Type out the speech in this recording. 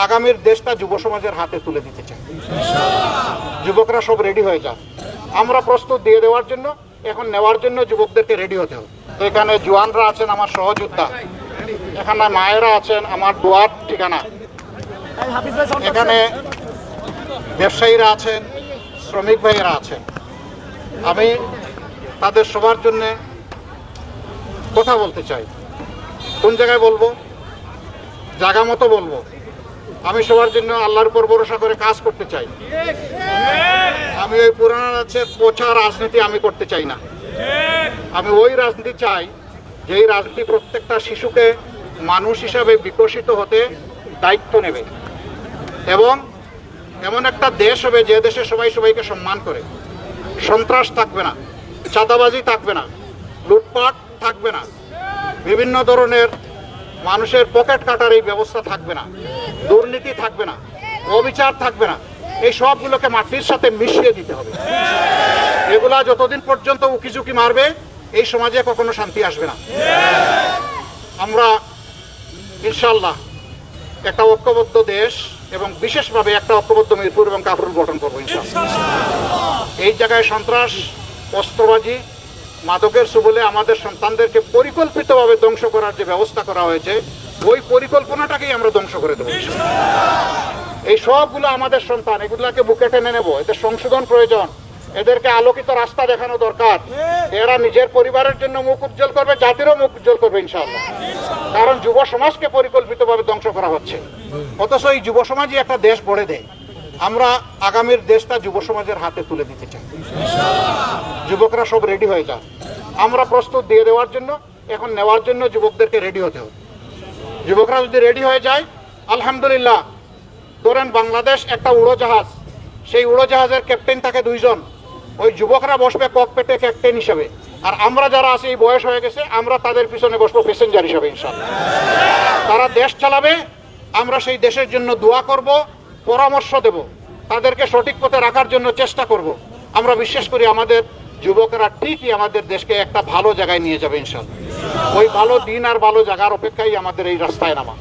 আগামীর দেশটা যুব সমাজের হাতে তুলে দিতে চাই। যুবকরা সব রেডি হয়ে যান, আমরা প্রস্তুত দিয়ে দেওয়ার জন্য, এখন নেওয়ার জন্য যুবকদেরকে রেডি হতে হবে। এখানে জওয়ানরা আছেন আমার সহযোদ্ধা, এখানে মায়েরা আছেন আমার দোয়ার ঠিকানা, এখানে ব্যবসায়ীরা আছেন, শ্রমিক ভাইয়েরা আছেন। আমি তাদের সবার জন্য কথা বলতে চাই। কোন জায়গায় বলবো? জায়গা মতো বলবো। আমি সবার জন্য আল্লাহর উপর ভরসা করে কাজ করতে চাই। আমি ওই পুরানো আছে পোছা রাজনীতি আমি করতে চাই না। আমি ওই রাজনীতি চাই যেই রাজনীতি প্রত্যেকটা শিশুকে মানুষ হিসাবে বিকশিত হতে দায়িত্ব নেবে এবং এমন একটা দেশ হবে যে দেশে সবাই সবাইকে সম্মান করে, সন্ত্রাস থাকবে না, চাঁদাবাজি থাকবে না, লুটপাট থাকবে না, বিভিন্ন ধরনের মানুষের পকেট কাটার এই ব্যবস্থা থাকবে না, দুর্নীতি থাকবে না, অবিচার থাকবে না। এই সবগুলোকে মাটির সাথে মিশিয়ে দিতে হবে। এগুলা যতদিন পর্যন্ত উকিঝুঁকি মারবে এই সমাজে কখনো শান্তি আসবে না। আমরা ইনশাআল্লাহ একটা ঐক্যবদ্ধ দেশ এবং বিশেষভাবে একটা ঐক্যবদ্ধ মিরপুর এবং কাফরুল গঠন করবো ইনশাআল্লাহ। এই জায়গায় সন্ত্রাস, অস্ত্রবাজি, মাদকের সুবলে আমাদের সন্তানদেরকে পরিকল্পিতভাবে ধ্বংস করার যে ব্যবস্থা করা হয়েছে ওই পরিকল্পনাটাকেই আমরা ধ্বংস করে দেবো। এই সবগুলো আমাদের সন্তান, এগুলাকে বুকে টেনে নেব। এদের সংশোধন প্রয়োজন, এদেরকে আলোকিত রাস্তা দেখানো দরকার। এরা নিজের পরিবারের জন্য মুখ উজ্জ্বল করবে, জাতিরও মুখ উজ্জ্বল করবে ইনশাআল্লাহ। কারণ যুব সমাজকে পরিকল্পিতভাবে ধ্বংস করা হচ্ছে, অথচ এই যুব সমাজই একটা দেশ গড়ে দেয়। আমরা আগামীর দেশটা যুব সমাজের হাতে তুলে দিতে চাই। যুবকরা সব রেডি হয়ে যান, আমরা প্রস্তুত দিয়ে দেওয়ার জন্য, এখন নেওয়ার জন্য যুবকদেরকে রেডি হতে হবে। যুবকরা যদি রেডি হয়ে যায়, আলহামদুলিল্লাহ, ধরেন বাংলাদেশ একটা উড়োজাহাজ, সেই উড়োজাহাজের ক্যাপ্টেন থাকে 2 জন, ওই যুবকরা বসবে ককপিটে ক্যাপ্টেন হিসেবে, আর আমরা যারা আছি এই বয়স হয়ে গেছে আমরা তাদের পিছনে বসবো প্যাসেঞ্জার হিসেবে ইনশাআল্লাহ। তারা দেশ চালাবে, আমরা সেই দেশের জন্য দোয়া করব, পরামর্শ দেব, তাদেরকে সঠিক পথে রাখার জন্য চেষ্টা করব। আমরা বিশ্বাস করি আমাদের যুবকরা ঠিকই আমাদের দেশকে একটা ভালো জায়গায় নিয়ে যাবে ইনশাআল্লাহ। ওই ভালো দিন আর ভালো জায়গার অপেক্ষায় আমাদের এই রাস্তায় নামা।